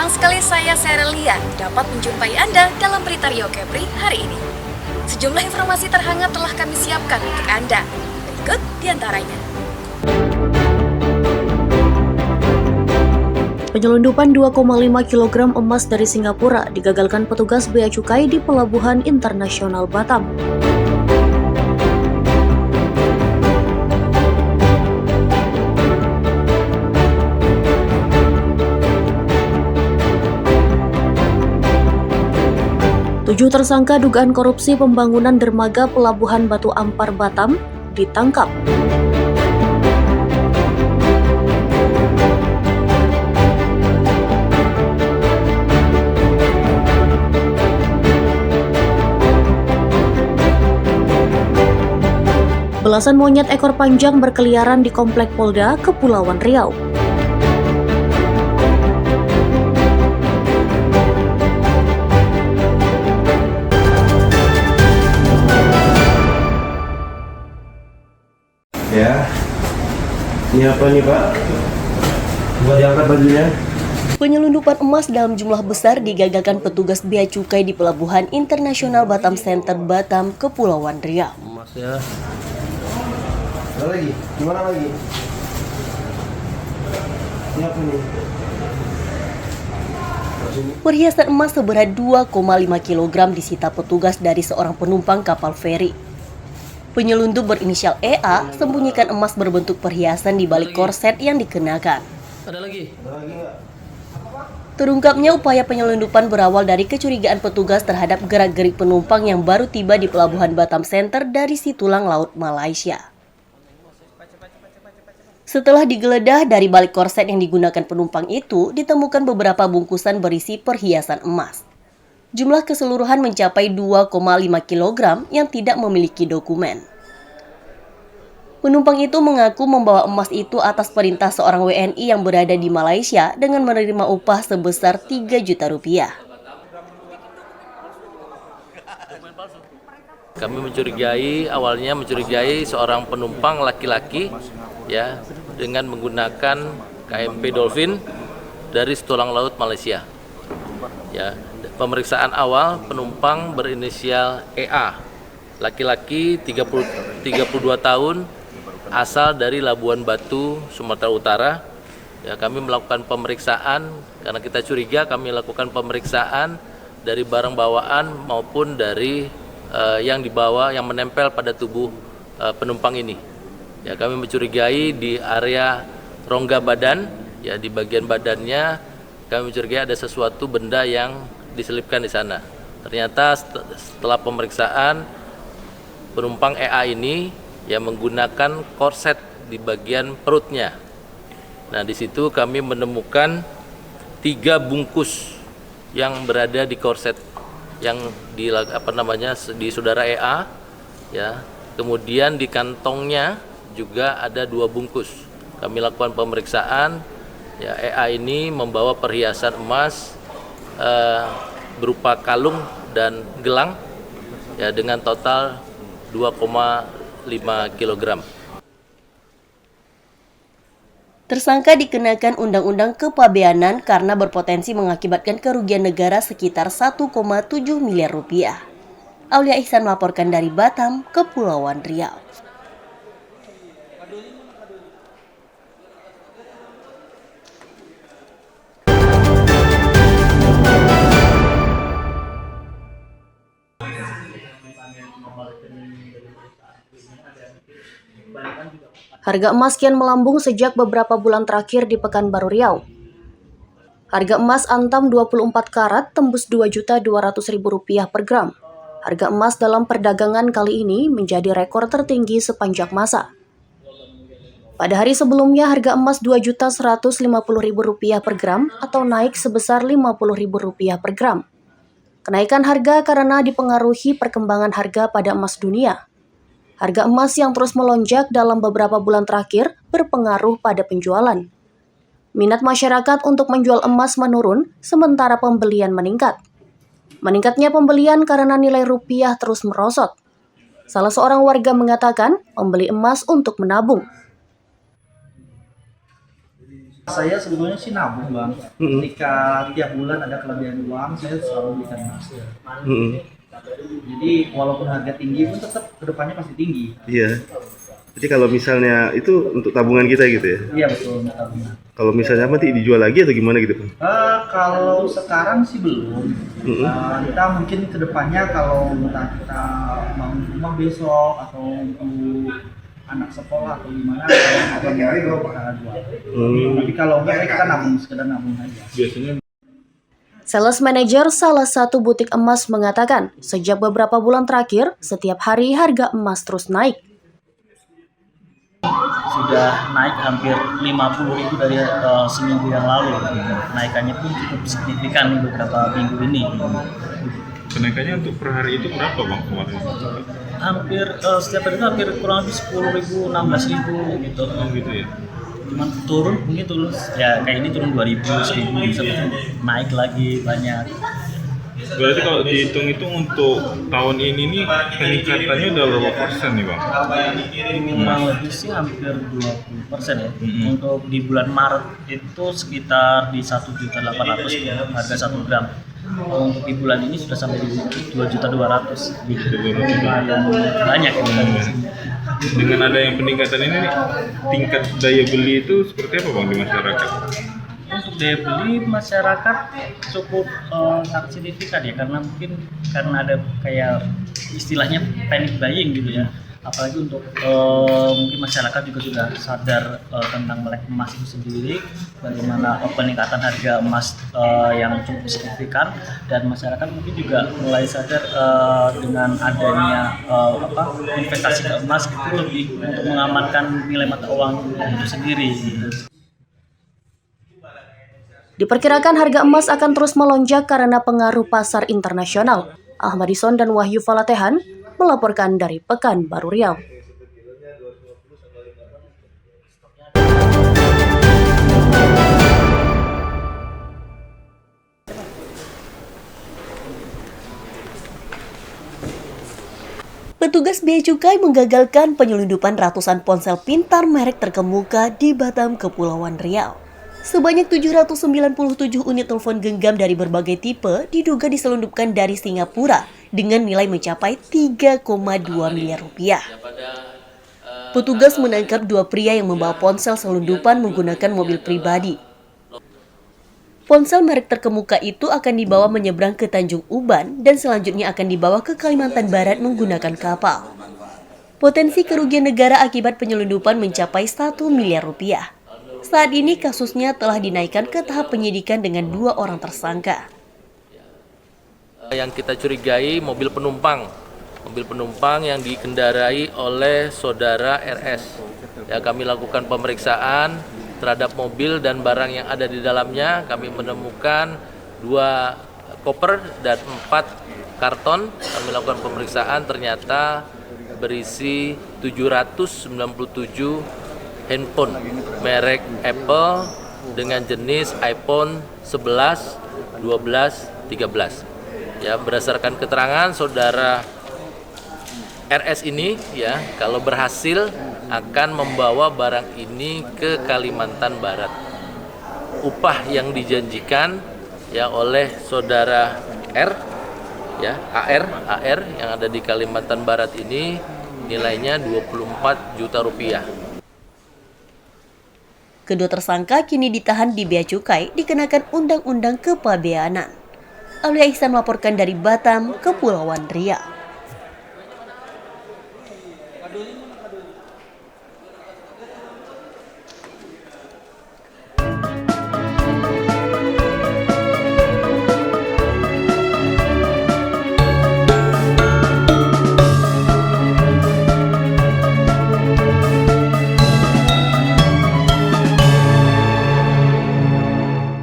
Senang sekali saya Serelia dapat menjumpai Anda dalam berita Rio Kepri hari ini. Sejumlah informasi terhangat telah kami siapkan untuk Anda. Berikut diantaranya. Penyelundupan 2,5 kg emas dari Singapura digagalkan petugas Bea Cukai di Pelabuhan Internasional Batam. Tujuh tersangka dugaan korupsi pembangunan dermaga Pelabuhan Batu Ampar Batam ditangkap. Belasan monyet ekor panjang berkeliaran di Komplek Polda, Kepulauan Riau. Ya, ini apa nih Pak? Coba diangkat bajunya. Penyelundupan emas dalam jumlah besar digagalkan petugas Bea Cukai di Pelabuhan Internasional Batam Center, Batam, Kepulauan Riau. Emas ya. Ada lagi? Gimana lagi? Ini apa nih? Perhiasan emas seberat 2,5 kg disita petugas dari seorang penumpang kapal feri. Penyelundup berinisial EA sembunyikan emas berbentuk perhiasan di balik korset yang dikenakan. Ada lagi nggak? Terungkapnya upaya penyelundupan berawal dari kecurigaan petugas terhadap gerak-gerik penumpang yang baru tiba di Pelabuhan Batam Center dari Situlang Laut, Malaysia. Setelah digeledah, dari balik korset yang digunakan penumpang itu ditemukan beberapa bungkusan berisi perhiasan emas. Jumlah keseluruhan mencapai 2,5 kg yang tidak memiliki dokumen. Penumpang itu mengaku membawa emas itu atas perintah seorang WNI yang berada di Malaysia dengan menerima upah sebesar 3 juta rupiah. Kami awalnya mencurigai seorang penumpang laki-laki ya dengan menggunakan KMP Dolphin dari Situlang Laut, Malaysia. Ya, pemeriksaan awal penumpang berinisial EA, laki-laki 32 tahun, asal dari Labuan Batu, Sumatera Utara. Ya, kami melakukan pemeriksaan karena kita curiga, kami lakukan pemeriksaan dari barang bawaan maupun dari yang dibawa yang menempel pada tubuh penumpang ini. Ya, kami mencurigai di area rongga badan, ya di bagian badannya kami mencurigai ada sesuatu benda yang diselipkan di sana. Ternyata setelah pemeriksaan penumpang EA ini yang menggunakan korset di bagian perutnya. Nah, di situ kami menemukan 3 bungkus yang berada di korset yang di saudara EA, ya. Kemudian di kantongnya juga ada 2 bungkus. Kami lakukan pemeriksaan. Ya, EA ini membawa perhiasan emas berupa kalung dan gelang ya dengan total 2,5 kg. Tersangka dikenakan Undang-Undang Kepabeanan karena berpotensi mengakibatkan kerugian negara sekitar 1,7 miliar rupiah. Aulia Ihsan melaporkan dari Batam, Kepulauan Riau. Harga emas kian melambung sejak beberapa bulan terakhir di Pekanbaru Riau. Harga emas antam 24 karat tembus Rp2.200.000 per gram. Harga emas dalam perdagangan kali ini menjadi rekor tertinggi sepanjang masa. Pada hari sebelumnya harga emas Rp2.150.000 per gram atau naik sebesar Rp50.000 per gram. Kenaikan harga karena dipengaruhi perkembangan harga pada emas dunia. Harga emas yang terus melonjak dalam beberapa bulan terakhir berpengaruh pada penjualan. Minat masyarakat untuk menjual emas menurun, sementara pembelian meningkat. Meningkatnya pembelian karena nilai rupiah terus merosot. Salah seorang warga mengatakan membeli emas untuk menabung. Saya sebetulnya sih nabung bang. Ketika tiap bulan ada kelebihan uang, saya selalu belikan emas. Jadi walaupun harga tinggi pun tetap kedepannya pasti tinggi. Iya. Jadi kalau misalnya itu untuk tabungan kita gitu ya? Iya betul, untuk tabungan. Kalau misalnya nanti dijual lagi atau gimana gitu, Bang? Kalau sekarang sih belum. Kita mungkin kedepannya kalau entah kita bangun rumah besok atau untuk anak sekolah atau gimana, kalau belum bakal jual. Tapi kalau enggak kita nabung, sekedar nabung aja. Biasanya Sales manager salah satu butik emas mengatakan, sejak beberapa bulan terakhir, setiap hari harga emas terus naik. Sudah naik hampir 50.000 dari seminggu yang lalu. Naikannya pun cukup signifikan beberapa minggu ini. Kenaikannya untuk per hari itu berapa bang kemarin? Hampir setiap hari itu hampir kurang lebih 10.000, 16.000 gitu. Oh gitu ya. Cuman mungkin turun ya kayak ini turun 2.000, 1.000, sampai naik lagi banyak. Berarti kalau dihitung-hitung untuk tahun ini nih peningkatannya udah berapa persen nih bang? Kurang lebih sih hampir 20% ya. Untuk di bulan Maret itu sekitar di 1.800.000 harga 1 gram. Untuk di bulan ini sudah sampai di 2.200.000. Lumayan banyak ya. Dengan ada yang peningkatan ini nih, tingkat daya beli itu seperti apa bang di masyarakat? Untuk daya beli masyarakat cukup sangat signifikan ya, karena ada kayak istilahnya panic buying gitu ya. Apalagi untuk mungkin masyarakat juga sudah sadar tentang melek emas itu sendiri, bagaimana peningkatan harga emas yang cukup signifikan, dan masyarakat mungkin juga mulai sadar dengan adanya investasi ke emas itu lebih untuk mengamankan nilai mata uang itu sendiri. Gitu. Diperkirakan harga emas akan terus melonjak karena pengaruh pasar internasional. Ahmadison dan Wahyu Falatehan melaporkan dari Pekanbaru Riau. Petugas Bea Cukai menggagalkan penyelundupan ratusan ponsel pintar merek terkemuka di Batam, Kepulauan Riau. Sebanyak 797 unit telepon genggam dari berbagai tipe diduga diselundupkan dari Singapura dengan nilai mencapai 3,2 miliar rupiah. Petugas menangkap 2 pria yang membawa ponsel selundupan menggunakan mobil pribadi. Ponsel merek terkemuka itu akan dibawa menyeberang ke Tanjung Uban dan selanjutnya akan dibawa ke Kalimantan Barat menggunakan kapal. Potensi kerugian negara akibat penyelundupan mencapai 1 miliar rupiah. Saat ini kasusnya telah dinaikkan ke tahap penyidikan dengan 2 orang tersangka. Yang kita curigai mobil penumpang yang dikendarai oleh saudara RS. Ya, kami lakukan pemeriksaan terhadap mobil dan barang yang ada di dalamnya. Kami menemukan 2 koper dan 4 karton. Kami lakukan pemeriksaan, ternyata berisi 797 handphone merek Apple dengan jenis iPhone 11, 12, 13. Ya, berdasarkan keterangan saudara RS ini ya, kalau berhasil akan membawa barang ini ke Kalimantan Barat. Upah yang dijanjikan ya oleh saudara R ya, AR yang ada di Kalimantan Barat ini nilainya 24 juta rupiah. Kedua tersangka kini ditahan di Bea Cukai dikenakan Undang-Undang Kepabeanan. Aulia Ihsan melaporkan dari Batam, Kepulauan Riau.